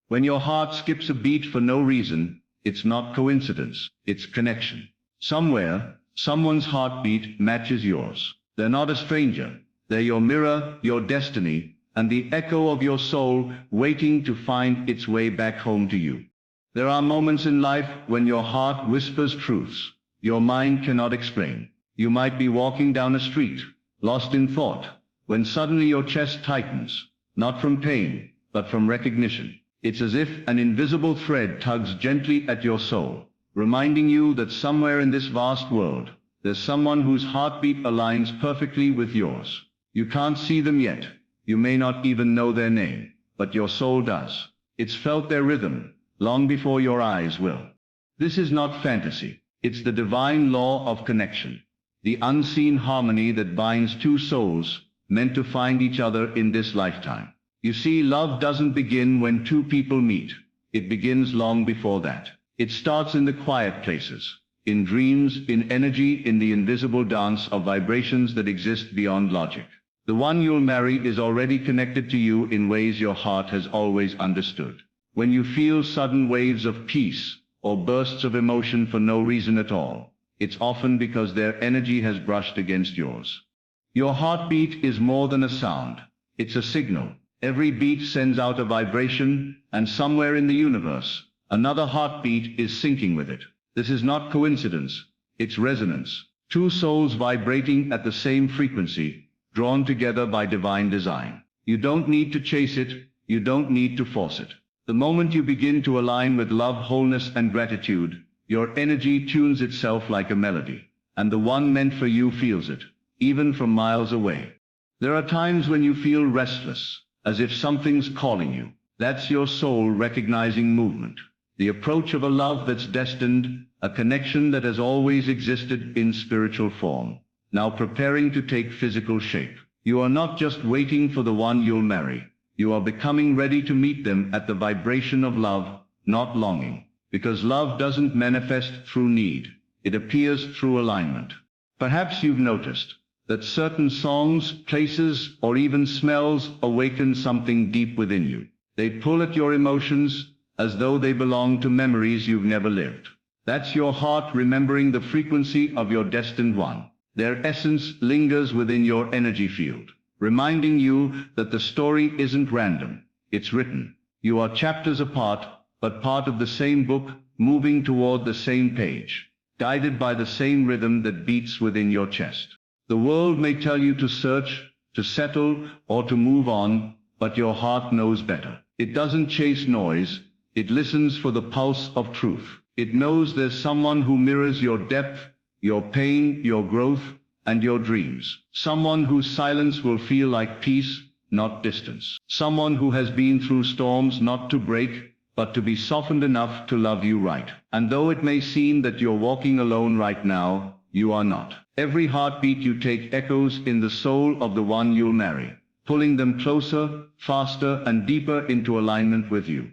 When your heart skips a beat for no reason, it's not coincidence, it's connection. Somewhere, someone's heartbeat matches yours. They're not a stranger. They're your mirror, your destiny, and the echo of your soul waiting to find its way back home to you. There are moments in life when your heart whispers truths your mind cannot explain. You might be walking down a street, lost in thought, when suddenly your chest tightens, not from pain, but from recognition. It's as if an invisible thread tugs gently at your soul, reminding you that somewhere in this vast world, there's someone whose heartbeat aligns perfectly with yours. You can't see them yet. You may not even know their name, but your soul does. It's felt their rhythm, long before your eyes will. This is not fantasy. It's the divine law of connection, the unseen harmony that binds two souls meant to find each other in this lifetime. You see, love doesn't begin when two people meet. It begins long before that. It starts in the quiet places, in dreams, in energy, in the invisible dance of vibrations that exist beyond logic. The one you'll marry is already connected to you in ways your heart has always understood. When you feel sudden waves of peace, or bursts of emotion for no reason at all, it's often because their energy has brushed against yours. Your heartbeat is more than a sound. It's a signal. Every beat sends out a vibration, and somewhere in the universe, another heartbeat is syncing with it. This is not coincidence, it's resonance. Two souls vibrating at the same frequency, drawn together by divine design. You don't need to chase it, you don't need to force it. The moment you begin to align with love, wholeness, and gratitude, your energy tunes itself like a melody, and the one meant for you feels it, even from miles away. There are times when you feel restless, as if something's calling you. That's your soul recognizing movement, the approach of a love that's destined, a connection that has always existed in spiritual form, now preparing to take physical shape. You are not just waiting for the one you'll marry. You are becoming ready to meet them at the vibration of love, not longing. Because love doesn't manifest through need. It appears through alignment. Perhaps you've noticed that certain songs, places, or even smells awaken something deep within you. They pull at your emotions as though they belong to memories you've never lived. That's your heart remembering the frequency of your destined one. Their essence lingers within your energy field, reminding you that the story isn't random, it's written. You are chapters apart, but part of the same book, moving toward the same page, guided by the same rhythm that beats within your chest. The world may tell you to search, to settle, or to move on, but your heart knows better. It doesn't chase noise, it listens for the pulse of truth. It knows there's someone who mirrors your depth, your pain, your growth, and your dreams. Someone whose silence will feel like peace, not distance. Someone who has been through storms not to break, but to be softened enough to love you right. And though it may seem that you're walking alone right now, you are not. Every heartbeat you take echoes in the soul of the one you'll marry, pulling them closer, faster, and deeper into alignment with you.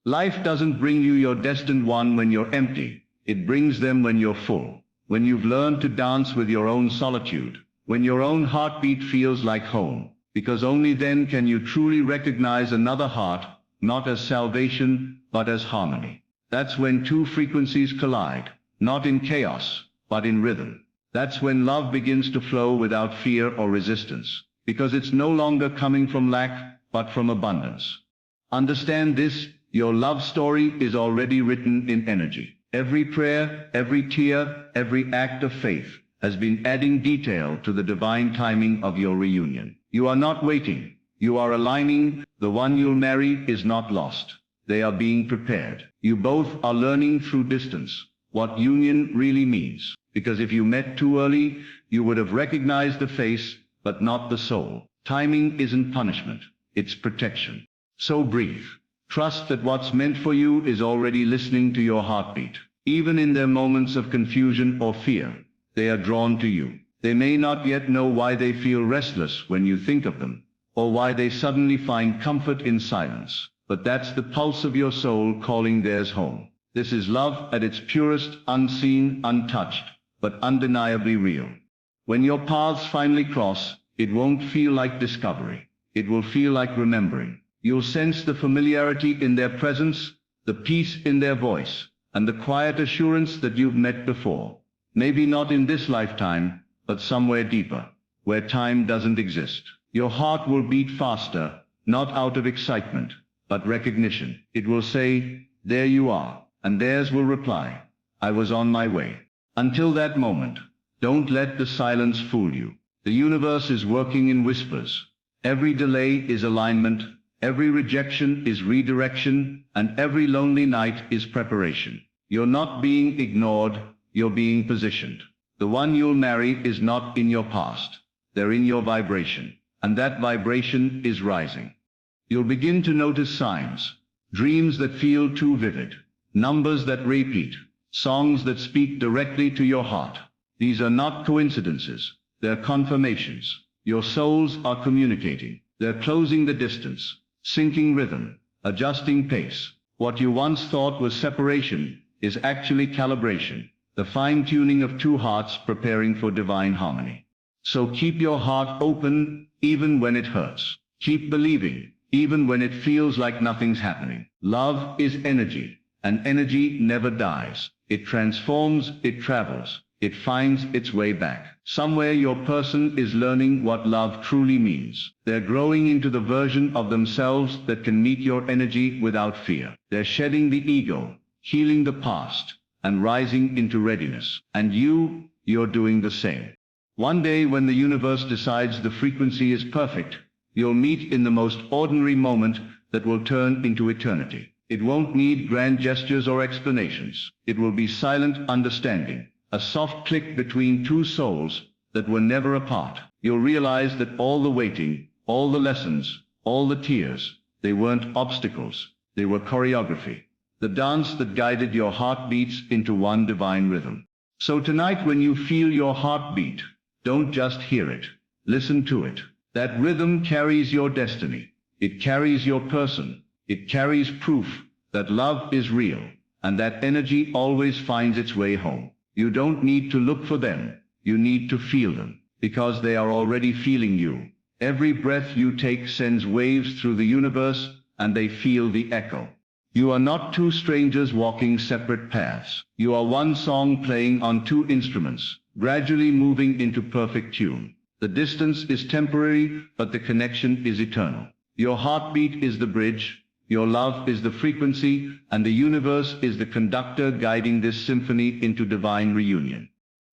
Life doesn't bring you your destined one when you're empty. It brings them when you're full. When you've learned to dance with your own solitude, when your own heartbeat feels like home, because only then can you truly recognize another heart, not as salvation, but as harmony. That's when two frequencies collide, not in chaos, but in rhythm. That's when love begins to flow without fear or resistance, because it's no longer coming from lack, but from abundance. Understand this, your love story is already written in energy. Every prayer, every tear, every act of faith has been adding detail to the divine timing of your reunion. You are not waiting. You are aligning. The one you'll marry is not lost. They are being prepared. You both are learning through distance what union really means. Because if you met too early, you would have recognized the face, but not the soul. Timing isn't punishment. It's protection. So breathe. Trust that what's meant for you is already listening to your heartbeat. Even in their moments of confusion or fear, they are drawn to you. They may not yet know why they feel restless when you think of them, or why they suddenly find comfort in silence. But that's the pulse of your soul calling theirs home. This is love at its purest, unseen, untouched, but undeniably real. When your paths finally cross, it won't feel like discovery. It will feel like remembering. You'll sense the familiarity in their presence, the peace in their voice, and the quiet assurance that you've met before. Maybe not in this lifetime, but somewhere deeper, where time doesn't exist. Your heart will beat faster, not out of excitement, but recognition. It will say, "There you are," and theirs will reply, "I was on my way." Until that moment, don't let the silence fool you. The universe is working in whispers. Every delay is alignment, every rejection is redirection, and every lonely night is preparation. You're not being ignored, you're being positioned. The one you'll marry is not in your past. They're in your vibration, and that vibration is rising. You'll begin to notice signs, dreams that feel too vivid, numbers that repeat, songs that speak directly to your heart. These are not coincidences, they're confirmations. Your souls are communicating. They're closing the distance, syncing rhythm, adjusting pace. What you once thought was separation is actually calibration, the fine-tuning of two hearts preparing for divine harmony. So keep your heart open, even when it hurts. Keep believing, even when it feels like nothing's happening. Love is energy, and energy never dies. It transforms, it travels, it finds its way back. Somewhere your person is learning what love truly means. They're growing into the version of themselves that can meet your energy without fear. They're shedding the ego, healing the past, and rising into readiness. And you're doing the same. One day when the universe decides the frequency is perfect, you'll meet in the most ordinary moment that will turn into eternity. It won't need grand gestures or explanations. It will be silent understanding, a soft click between two souls that were never apart. You'll realize that all the waiting, all the lessons, all the tears, they weren't obstacles, they were choreography. The dance that guided your heartbeats into one divine rhythm. So tonight when you feel your heartbeat, don't just hear it, listen to it. That rhythm carries your destiny. It carries your person. It carries proof that love is real, and that energy always finds its way home. You don't need to look for them. You need to feel them, because they are already feeling you. Every breath you take sends waves through the universe, and they feel the echo. You are not two strangers walking separate paths. You are one song playing on two instruments, gradually moving into perfect tune. The distance is temporary, but the connection is eternal. Your heartbeat is the bridge, your love is the frequency, and the universe is the conductor guiding this symphony into divine reunion.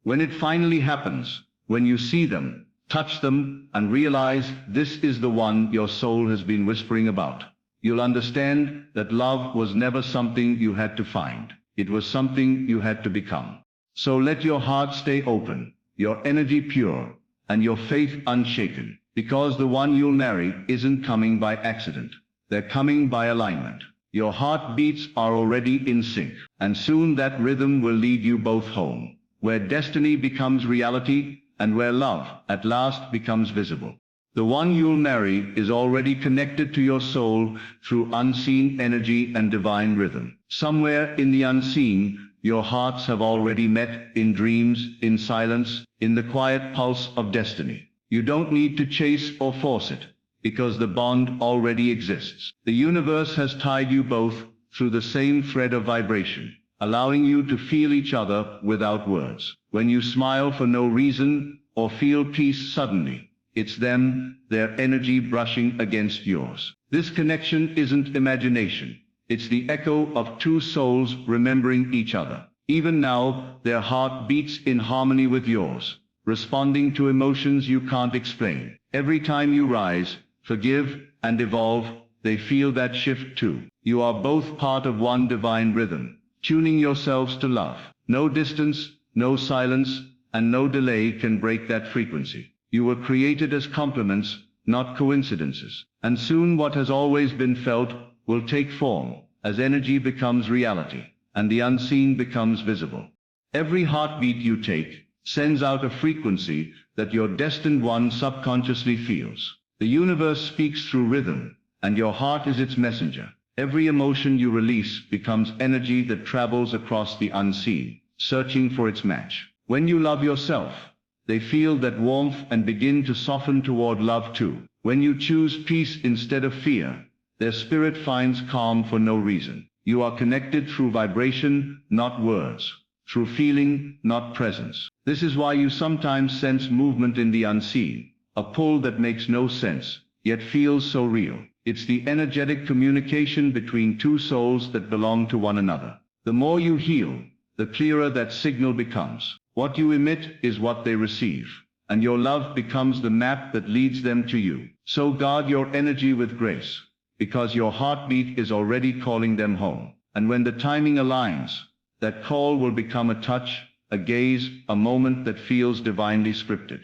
When it finally happens, when you see them, touch them, and realize this is the one your soul has been whispering about, you'll understand that love was never something you had to find. It was something you had to become. So let your heart stay open, your energy pure, and your faith unshaken, because the one you'll marry isn't coming by accident. They're coming by alignment. Your heartbeats are already in sync, and soon that rhythm will lead you both home, where destiny becomes reality, and where love, at last, becomes visible. The one you'll marry is already connected to your soul through unseen energy and divine rhythm. Somewhere in the unseen, your hearts have already met in dreams, in silence, in the quiet pulse of destiny. You don't need to chase or force it, because the bond already exists. The universe has tied you both through the same thread of vibration, allowing you to feel each other without words. When you smile for no reason or feel peace suddenly, it's them, their energy brushing against yours. This connection isn't imagination. It's the echo of two souls remembering each other. Even now, their heart beats in harmony with yours, responding to emotions you can't explain. Every time you rise, forgive, and evolve, they feel that shift too. You are both part of one divine rhythm, tuning yourselves to love. No distance, no silence, and no delay can break that frequency. You were created as complements, not coincidences. And soon what has always been felt will take form, as energy becomes reality, and the unseen becomes visible. Every heartbeat you take sends out a frequency that your destined one subconsciously feels. The universe speaks through rhythm, and your heart is its messenger. Every emotion you release becomes energy that travels across the unseen, searching for its match. When you love yourself, they feel that warmth and begin to soften toward love too. When you choose peace instead of fear, Their spirit finds calm for no reason. You are connected through vibration, not words. Through feeling, not presence. This is why you sometimes sense movement in the unseen. A pull that makes no sense, yet feels so real. It's the energetic communication between two souls that belong to one another. The more you heal, the clearer that signal becomes. What you emit is what they receive, and your love becomes the map that leads them to you. So guard your energy with grace, because your heartbeat is already calling them home. And when the timing aligns, that call will become a touch, a gaze, a moment that feels divinely scripted.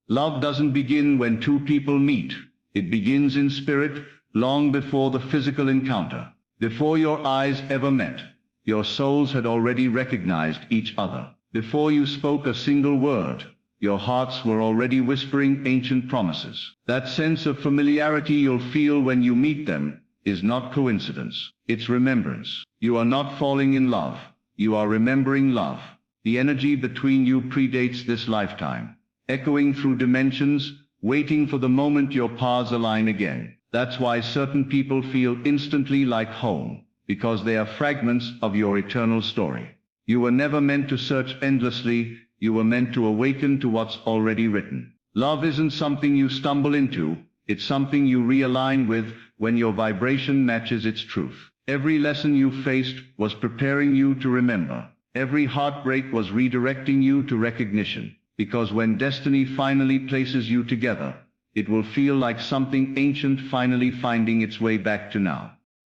Love doesn't begin when two people meet. It begins in spirit, long before the physical encounter. Before your eyes ever met, your souls had already recognized each other. Before you spoke a single word, your hearts were already whispering ancient promises. That sense of familiarity you'll feel when you meet them is not coincidence. It's remembrance. You are not falling in love. You are remembering love. The energy between you predates this lifetime, echoing through dimensions, waiting for the moment your paths align again. That's why certain people feel instantly like home, because they are fragments of your eternal story. You were never meant to search endlessly, you were meant to awaken to what's already written. Love isn't something you stumble into, it's something you realign with when your vibration matches its truth. Every lesson you faced was preparing you to remember. Every heartbreak was redirecting you to recognition. Because when destiny finally places you together, it will feel like something ancient finally finding its way back to now.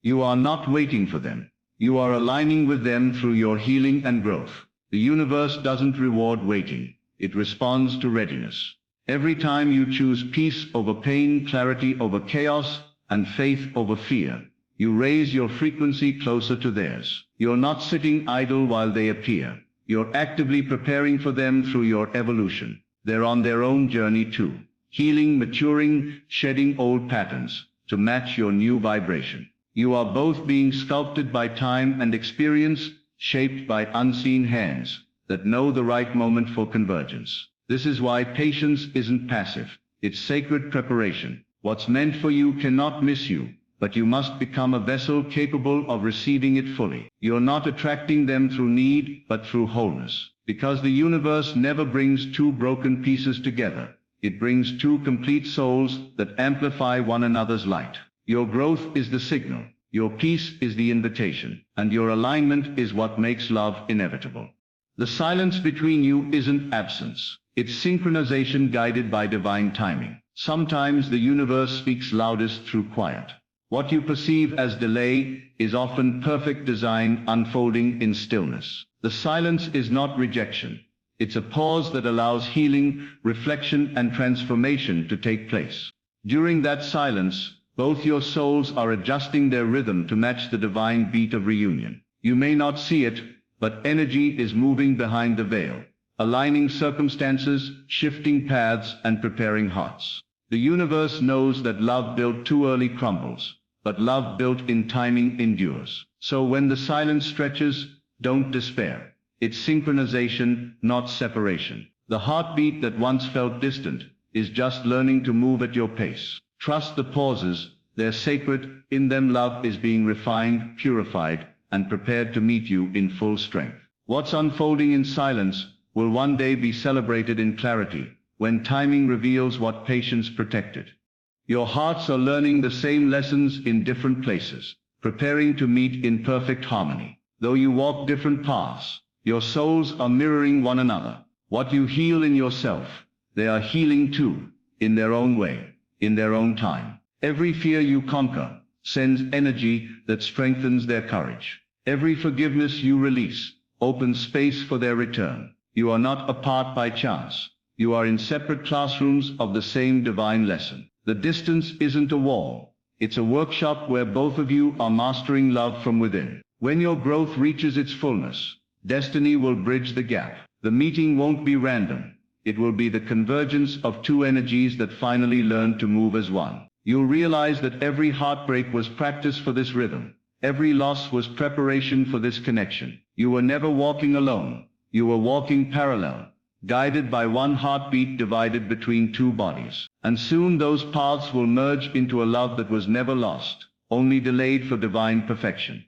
You are not waiting for them. You are aligning with them through your healing and growth. The universe doesn't reward waiting. It responds to readiness. Every time you choose peace over pain, clarity over chaos, and faith over fear, you raise your frequency closer to theirs. You're not sitting idle while they appear. You're actively preparing for them through your evolution. They're on their own journey too, healing, maturing, shedding old patterns to match your new vibration. You are both being sculpted by time and experience, shaped by unseen hands that know the right moment for convergence. This is why patience isn't passive. It's sacred preparation. What's meant for you cannot miss you, but you must become a vessel capable of receiving it fully. You're not attracting them through need, but through wholeness. Because the universe never brings two broken pieces together. It brings two complete souls that amplify one another's light. Your growth is the signal. Your peace is the invitation. And your alignment is what makes love inevitable. The silence between you isn't absence. It's synchronization guided by divine timing. Sometimes the universe speaks loudest through quiet. What you perceive as delay is often perfect design unfolding in stillness. The silence is not rejection. It's a pause that allows healing, reflection, and transformation to take place. During that silence, both your souls are adjusting their rhythm to match the divine beat of reunion. You may not see it, but energy is moving behind the veil, aligning circumstances, shifting paths, and preparing hearts. The universe knows that love built too early crumbles, but love built in timing endures. So when the silence stretches, don't despair. It's synchronization, not separation. The heartbeat that once felt distant is just learning to move at your pace. Trust the pauses, they're sacred. In them love is being refined, purified, and prepared to meet you in full strength. What's unfolding in silence will one day be celebrated in clarity, when timing reveals what patience protected. Your hearts are learning the same lessons in different places, preparing to meet in perfect harmony. Though you walk different paths, your souls are mirroring one another. What you heal in yourself, they are healing too, in their own way, in their own time. Every fear you conquer sends energy that strengthens their courage. Every forgiveness you release opens space for their return. You are not apart by chance. You are in separate classrooms of the same divine lesson. The distance isn't a wall. It's a workshop where both of you are mastering love from within. When your growth reaches its fullness, destiny will bridge the gap. The meeting won't be random. It will be the convergence of two energies that finally learn to move as one. You'll realize that every heartbreak was practice for this rhythm. Every loss was preparation for this connection. You were never walking alone. You were walking parallel, guided by one heartbeat divided between two bodies. And soon those paths will merge into a love that was never lost, only delayed for divine perfection.